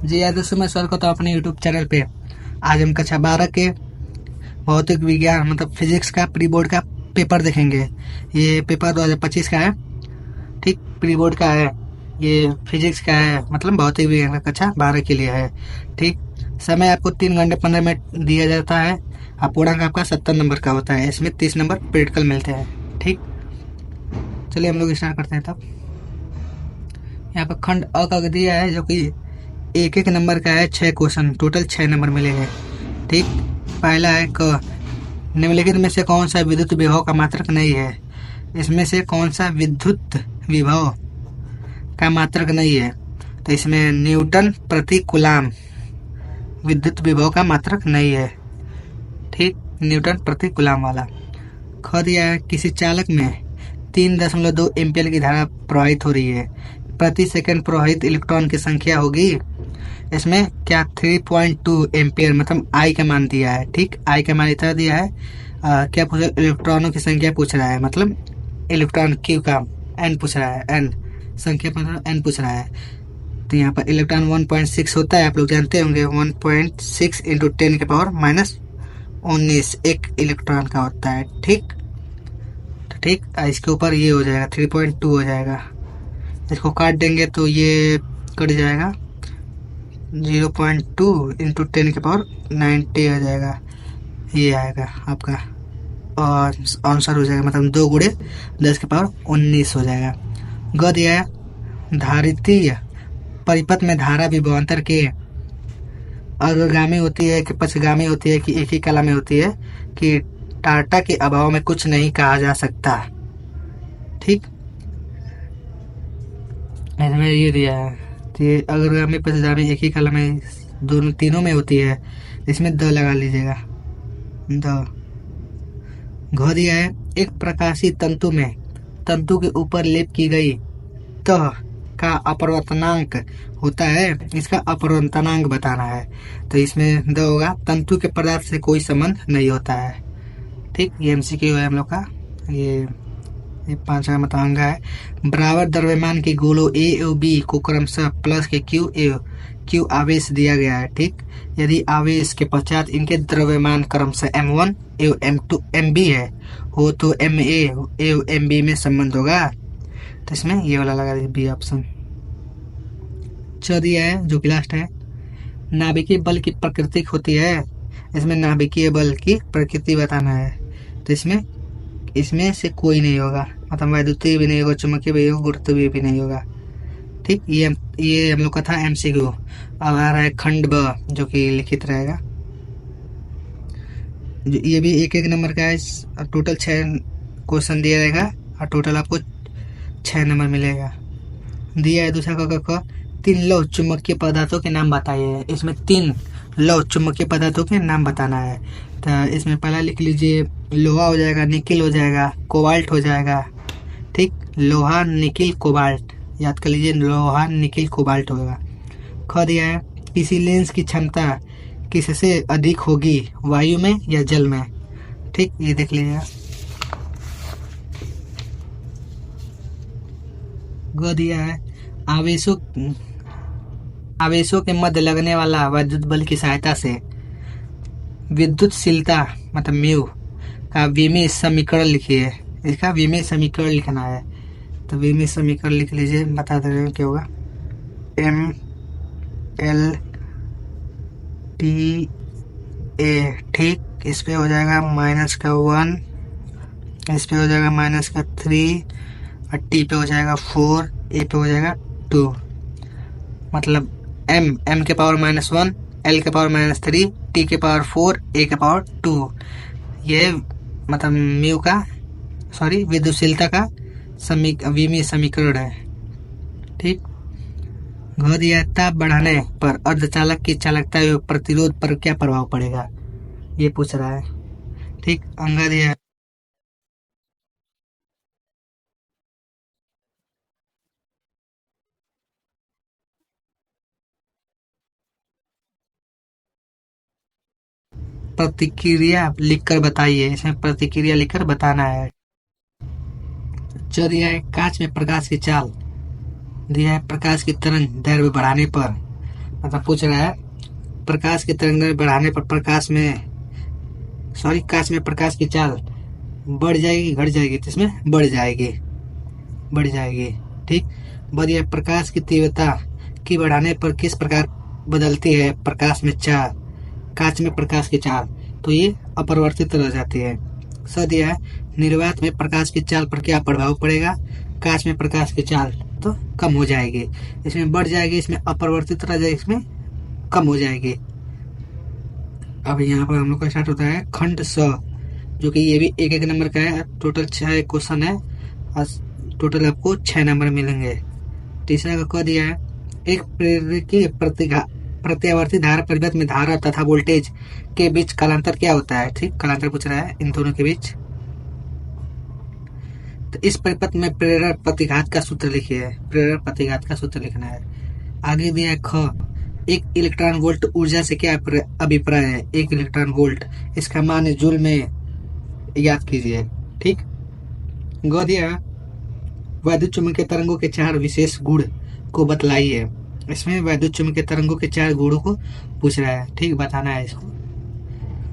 जी यार दोस्तों, मैं स्वागत करता हूँ अपने यूट्यूब चैनल पे। आज हम कक्षा 12 के भौतिक विज्ञान मतलब फिजिक्स का प्री बोर्ड का पेपर देखेंगे। ये पेपर 2025 का है। ठीक, प्री बोर्ड का है। ये फिजिक्स का है, मतलब भौतिक विज्ञान का कक्षा 12 के लिए है। ठीक, समय आपको 3 घंटे 15 मिनट दिया जाता है। पूर्णांक आपका 70 नंबर का होता है। इसमें 30 नंबर प्रैक्टिकल मिलते हैं। ठीक, चलिए हम लोग स्टार्ट करते हैं। तब यहाँ पर खंड अ का दिया है, जो कि एक एक नंबर का है। 6 क्वेश्चन, टोटल 6 नंबर मिलेंगे। ठीक, पहला है क, निम्नलिखित में से कौन सा विद्युत विभव का मात्रक नहीं है। इसमें से कौन सा विद्युत विभव का मात्रक नहीं है। तो इसमें न्यूटन प्रति कूलाम विद्युत विभव का मात्रक नहीं है। ठीक, न्यूटन प्रति कूलाम वाला। ख दिया है, किसी चालक में 3.2 एम्पियर की धारा प्रवाहित हो रही है। प्रति सेकंड प्रवाहित इलेक्ट्रॉन की संख्या होगी। इसमें क्या 3.2 एम्पियर मतलब आई का मान दिया है। ठीक, आई का मान इतना दिया है। क्या पूछ इलेक्ट्रॉनों की संख्या पूछ रहा है, मतलब इलेक्ट्रॉन क्यू का एन पूछ रहा है। एन संख्या मतलब एन पूछ रहा है। तो यहाँ पर इलेक्ट्रॉन 1.6 होता है, आप लोग जानते होंगे। 1.6 इंटू 10⁻19 एक इलेक्ट्रॉन का होता है। ठीक, तो ठीक, इसके ऊपर ये हो जाएगा 3.2 हो जाएगा। इसको काट देंगे तो ये कट जाएगा। 0.2 इंटू 10⁻90 आ जाएगा। ये आएगा आपका, और आंसर हो जाएगा, मतलब 2 × 10⁻19 हो जाएगा। ग दिया है, धारितीय परिपथ में धारा विभवांतर के अग्रगामी होती है कि पक्षगामी होती है कि एक ही कला में होती है कि टाटा के अभाव में कुछ नहीं कहा जा सकता। ठीक, इसमें ये दिया है कि अग्रगामी पक्षगामी एक ही कला में दोनों तीनों में होती है। इसमें द लगा लीजिएगा। द घ दिया है, एक प्रकाशीय तंतु में तंतु के ऊपर लेप की गई तह का अपवर्तनांक होता है। इसका अपवर्तनांक बताना है। तो इसमें द होगा, तंतु के पदार्थ से कोई संबंध नहीं होता है। ठीक, ये एमसीक्यू है हम लोग का। ये 5वां मतंग है। बराबर द्रव्यमान के गोलों ए और बी को क्रमशः प्लस के क्यू आवेश दिया गया है। ठीक, यदि आवेश के पश्चात इनके द्रव्यमान क्रमशः m1 एवं m2 mb है हो तो ma एवं mb में संबंध होगा। तो इसमें ये वाला लगा दीजिए, बी ऑप्शन। दिया है, जो कि लास्ट है, नाभिकीय बल की प्रकृति होती है। इसमें नाभिकीय बल की प्रकृति बताना है। तो इसमें से कोई नहीं होगा, मतलब वैद्युतीय भी नहीं होगा, चुंबकीय भी होगा, गुरुत्वीय भी नहीं होगा। ठीक, ये हम लोग का था एमसीक्यू। अब आ रहा है खंड ब, जो कि लिखित रहेगा। ये भी एक एक नंबर का है। टोटल 6 क्वेश्चन दिया रहेगा और टोटल आपको 6 नंबर मिलेगा। दिया है दूसरा का 3 लौह चुंबकीय पदार्थों के नाम बताइए। इसमें 3 लौह चुंबकीय पदार्थों के नाम बताना है। तो इसमें पहला लिख लीजिए, लोहा हो जाएगा, निकिल हो जाएगा, कोबाल्ट हो जाएगा। ठीक, लोहा निकिल कोबाल्ट याद कर लीजिए, लोहा निकिल कोबाल्ट होगा। ख दिया है, किसी लेंस की क्षमता किससे अधिक होगी, वायु में या जल में। ठीक, ये देख लीजिएगा। ग दिया है, आवेशों के मध्य लगने वाला विद्युत बल की सहायता से विद्युतशीलता मतलब म्यू का विमीय समीकरण लिखिए। इसका विमीय समीकरण लिखना है। तो विमीय समीकरण लिख लीजिए, बता दे रहे हैं क्या होगा। ML T A। ठीक, इस पे हो जाएगा -1, इस पे हो जाएगा -3 और T पे हो जाएगा 4, A पे हो जाएगा 2। मतलब M के पावर -1, L के पावर -3, T के पावर 4, A के पावर 2। ये मतलब म्यू का विद्युतशीलता का विमीय समीकरण है। ठीक, घ दिया, ताप बढ़ाने पर अर्धचालक की चालकता एवं प्रतिरोध पर क्या प्रभाव पड़ेगा, ये पूछ रहा है। ठीक, अंगा दिया है, प्रतिक्रिया लिखकर बताइए। इसमें प्रतिक्रिया लिखकर बताना है। जो दिया है, कांच में प्रकाश की चाल दिया है, प्रकाश की तरंग दैर्घ्य बढ़ाने पर मतलब पूछ रहा है प्रकाश की तरंग बढ़ाने पर कांच में प्रकाश की चाल बढ़ जाएगी घट जाएगी, तो इसमें बढ़ जाएगी। ठीक। बढ़िया। प्रकाश की तीव्रता की बढ़ाने पर किस प्रकार बदलती है कांच में प्रकाश की चाल, तो ये अपरिवर्तित रह जाती है। स दिया है निर्वात में प्रकाश की चाल पर क्या प्रभाव पड़ेगा, कांच में प्रकाश की चाल तो कम हो जाएगी, इसमें बढ़ जाएगी, इसमें अपरिवर्तित रह जाएगी, इसमें कम हो जाएगी। अब यहाँ पर हम लोग का स्टार्ट होता है खंड स, जो कि ये भी एक एक नंबर का है। टोटल 6 क्वेश्चन है और टोटल आपको 6 नंबर मिलेंगे। तीसरा का कह दिया है एक प्रेरक की प्रत्यावर्ती धारा परिपथ में धारा तथा वोल्टेज के बीच कालांतर क्या होता है। ठीक, कालांतर पूछ रहा है इन दोनों के बीच। तो इस परिपथ में प्रेरक प्रतिघात का सूत्र लिखिए, प्रेरक प्रतिघात का सूत्र लिखना है। आगे दिया है ख एक इलेक्ट्रॉन वोल्ट ऊर्जा से क्या अभिप्राय है। एक इलेक्ट्रॉन वोल्ट इसका मान जूल में याद कीजिए। ठीक। ग दिया वैद्युत चुम्बकीय तरंगों के 4 विशेष गुण को बतलाइए। इसमें वैद्युत चुम्बकीय तरंगों के 4 गुणों को पूछ रहा है। ठीक, बताना है इसको।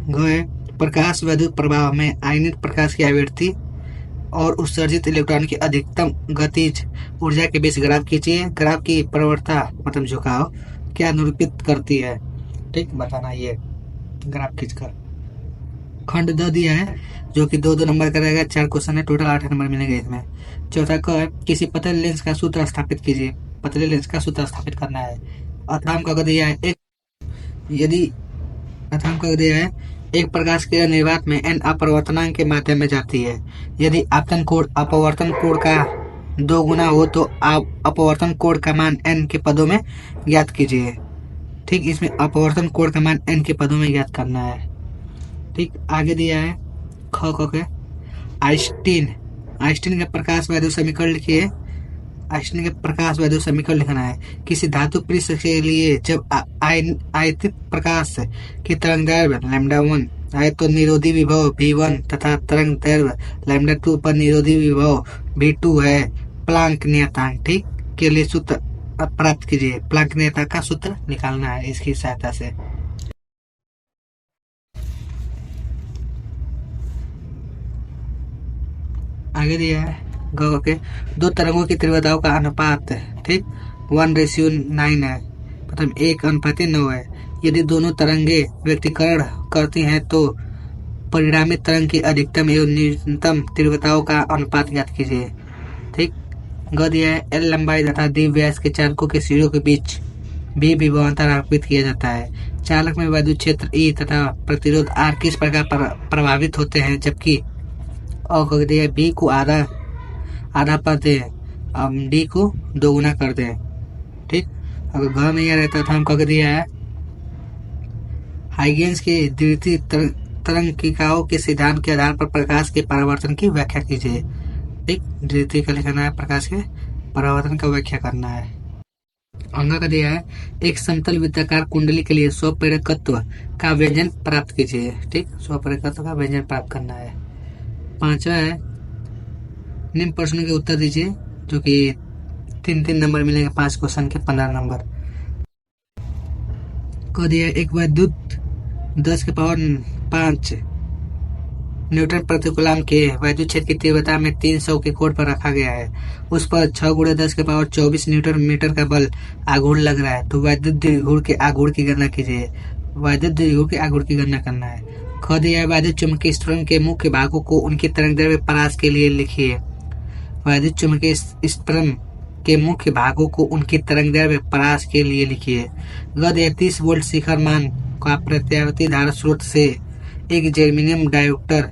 ग है प्रकाश वैद्युत प्रवाह में आयनित प्रकाश की आवृत्ति और उत्सर्जित इलेक्ट्रॉन की अधिकतम गतिज ऊर्जा के बीच ग्राफ खींचिए। ग्राफ की प्रवणता मतलब झुकाव क्या निरूपित करती है। ठीक, बताना ये ग्राफ खींचकर। खंड द दिया है जो कि 2-2 नंबर का रहेगा। 4 क्वेश्चन है, टोटल 8 नंबर मिलेंगे इसमें। चौथा क है किसी पतले लेंस का सूत्र स्थापित कीजिए। पतले लेंस का सूत्र स्थापित करना है। अथाम का दिया है एक प्रकाश किरण निर्वात में n अपवर्तनांक के माध्यम में जाती है। यदि अपवर्तन कोण का 2 गुना हो तो आप अपवर्तन कोण का मान n के पदों में ज्ञात कीजिए। ठीक, इसमें अपवर्तन कोण का मान n के पदों में ज्ञात करना है। ठीक, आगे दिया है ख के आइंस्टीन का प्रकाश वैद्युत समीकरण लिखिए। आइंस्टीन का प्रकाश वैद्युत समीकरण लिखना है। किसी धातु पृष्ठ के लिए जब आयतित प्रकाश की तरंग दैर्घ्य λ1 है तो निरोधी विभव v1 तथा तरंग दैर्घ्य λ2 पर निरोधी विभव v2 है। प्लांक नियतांक ठीक के लिए सूत्र प्राप्त कीजिए। प्लांक नियतांक का सूत्र निकालना है इसकी सहायता से। आगे दिया है ग के 2 तरंगों की तीव्रताओं का अनुपात ठीक 1:9 है, मतलब 1:9 है। यदि दोनों तरंगे व्यतिकरण करती हैं तो परिणामी तरंग की अधिकतम एवं न्यूनतम तीव्रताओं का अनुपात ज्ञात कीजिए। ठीक, ग दिया है एल लंबाई तथा डी व्यास के चालकों के सिरों के बीच भी विभवांतर आरोपित किया जाता है। चालक में वैद्युत क्षेत्र ई तथा प्रतिरोध आर किस प्रकार प्रभावित होते हैं, जबकि और दिया बी को आधा पर दें, डी को 2 गुना कर दें। ठीक, अगर घ में यह रहता था हम कह दिया है हाइगेंस की द्वितीय तरंगिकाओं के सिद्धांत के आधार पर प्रकाश के परावर्तन की व्याख्या कीजिए। ठीक, द्वितीय का लिखना है, प्रकाश के परावर्तन का व्याख्या करना है। अंग का दिया है एक समतल वृत्ताकार कुंडली के लिए स्वप्रेरकत्व का व्यंजन प्राप्त कीजिए। ठीक, स्वप्रेरकत्व का व्यंजन प्राप्त करना है। 5वां है निम्न प्रश्नों के उत्तर दीजिए, जो कि 3-3 नंबर मिलेंगे। 5 क्वेश्चन के 15 नंबर। कह दिया एक वैद्युत 10⁵ न्यूटन प्रति कूलम के वैद्युत क्षेत्र की तीव्रता में 300 के कोण पर रखा गया है। उस पर 6×10⁻24 न्यूटन मीटर का बल आघूर्ण लग रहा है, तो वैद्युत द्विघूर्ण के आघूर्ण की गणना कीजिए। वैद्युत द्विघूर्ण के आघूर्ण की गणना करना है। ख दिया वैद्युत चुम्बकीय स्फुरण के मुख्य भागों को उनकी तरंगदैर्घ्य परास के लिए लिखिए। वैद्युत चुम्बकीय स्फुरण के मुख्य भागों को उनकी तरंगदैर्घ्य परास के लिए लिखिए। ग दिया 30 वोल्ट शिखर मान का प्रत्यावर्ती धारा स्रोत से एक जर्मेनियम डायोप्टर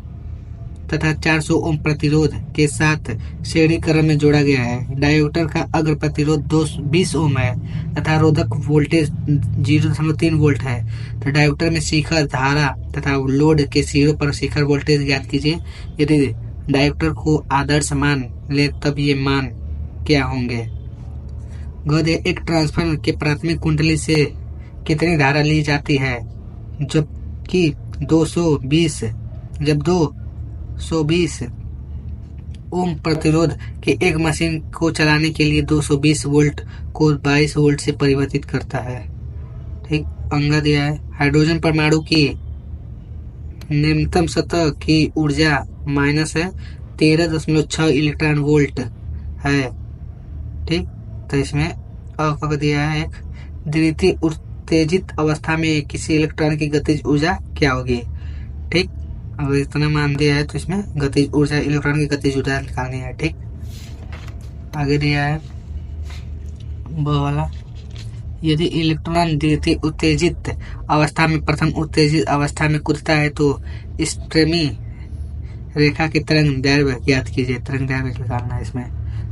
तथा 400 ओम प्रतिरोध के साथ श्रेणी क्रम में जोड़ा गया है। डायोप्टर का अग्र प्रतिरोध 20 ओम है तथा रोधक वोल्टेज 0.3 वोल्ट है। तो डायोप्टर में शिखर धारा तथा लोड के सिरों पर शिखर वोल्टेज ज्ञात कीजिए। यदि डायोप्टर को आदर्श मान ले तब ये मान क्या होंगे। गद एक ट्रांसफार्मर के प्राथमिक कुंडली से कितनी धारा ली जाती है, जबकि 220 ओम प्रतिरोध के एक मशीन को चलाने के लिए 220 वोल्ट को 22 वोल्ट से परिवर्तित करता है। ठीक। अगला दिया है हाइड्रोजन परमाणु की निम्नतम सतह की ऊर्जा माइनस है 13.6 इलेक्ट्रॉन वोल्ट है। ठीक। तो इसमें आपको दिया है एक द्वितीय उत्तेजित अवस्था में किसी इलेक्ट्रॉन की गतिज ऊर्जा क्या होगी। ठीक। अगर इतना मान दिया है तो इसमें गतिज ऊर्जा इलेक्ट्रॉन की गतिज ऊर्जा निकालनी है। ठीक। आगे दिया है वो वाला यदि इलेक्ट्रॉन द्वितीय उत्तेजित अवस्था में प्रथम उत्तेजित अवस्था में कूदता है तो स्ट्रीमी रेखा की तरंग दैर्घ्य ज्ञात कीजिए। तरंग दैर्घ्य निकालना है इसमें।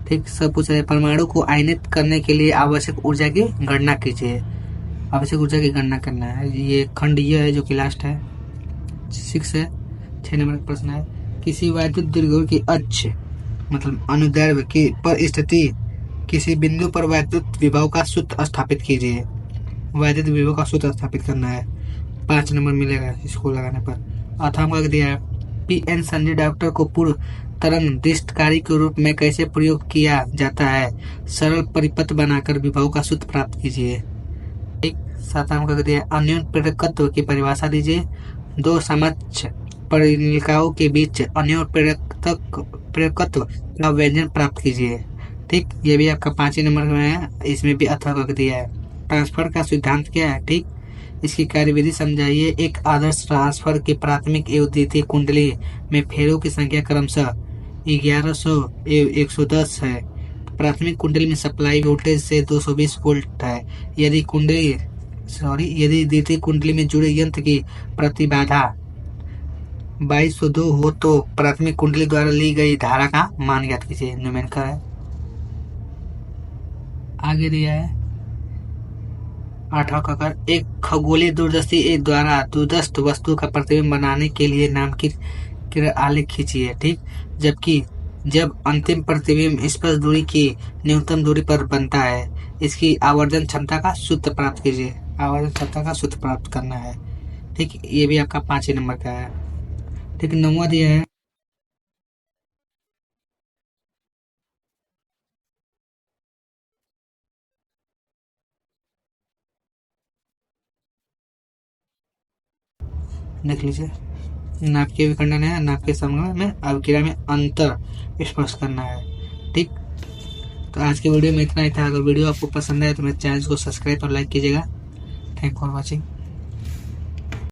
ठीक। सब पूछ रहे परमाणु को आयनित करने के लिए आवश्यक ऊर्जा की गणना कीजिए। आवश्यक ऊर्जा की गणना करना है। ये खंड ये है जो कि लास्ट है 6 है। 6 नंबर का प्रश्न है किसी वैद्युत द्विध्रुव की अक्ष मतलब अनुदैर्घ्य की पर स्थिति किसी बिंदु पर वैद्युत विभव का सूत्र स्थापित कीजिए। वैद्युत विभव का सूत्र स्थापित करना है। 5 नंबर मिलेगा इसको लगाने पर। अथवा का दिया है पी.एन. संजय डॉक्टर को पूर्व तरंग दृष्टकारी के रूप में कैसे प्रयोग किया जाता है। सरल परिपथ बनाकर विभव का सूत्र प्राप्त कीजिए। एक 7 का दिया अन्योन्य प्रेरकत्व की परिभाषा दीजिए। 2 समक्ष परिनिकायों के बीच अन्योन्य प्रेरकत्व का व्यंजन प्राप्त कीजिए। ठीक। ये भी आपका 5 नंबर में है। इसमें भी अथवा करके दिया है। ट्रांसफर का सिद्धांत क्या है। ठीक। इसकी कार्यविधि समझाइए। एक आदर्श ट्रांसफर की प्राथमिक एवं द्वितीय कुंडली में फेरों की संख्या क्रमशः 1100 एवं 110 है। प्राथमिक कुंडली में सप्लाई वोल्टेज से 220 वोल्ट है। यदि द्वितीय कुंडली में जुड़े यंत्र की प्रतिबाधा 2202 हो तो प्राथमिक कुंडली द्वारा ली गई धारा का मान ज्ञात कीजिए। न्यूमेरिकल है। आगे दिया है 8 का एक खगोलीय दूरदर्शी द्वारा दूरस्थ वस्तु का प्रतिबिंब बनाने के लिए नामांकित आलेख खींचिए। ठीक। जबकि जब अंतिम प्रतिबिंब स्पर्श दूरी की न्यूनतम दूरी पर बनता है इसकी आवर्धन क्षमता का सूत्र प्राप्त कीजिए। आवर्धन क्षमता का सूत्र प्राप्त करना है। ठीक। ये भी आपका 5 नंबर का है। ठीक। 9वां दिया है देख लीजिए नाप के विखंडन है। नाप के संगम में अवक्रिया में अंतर स्पष्ट करना है। ठीक। तो आज की वीडियो में इतना ही था। अगर वीडियो आपको पसंद आए तो मेरे चैनल को सब्सक्राइब और लाइक कीजिएगा। Thank for watching.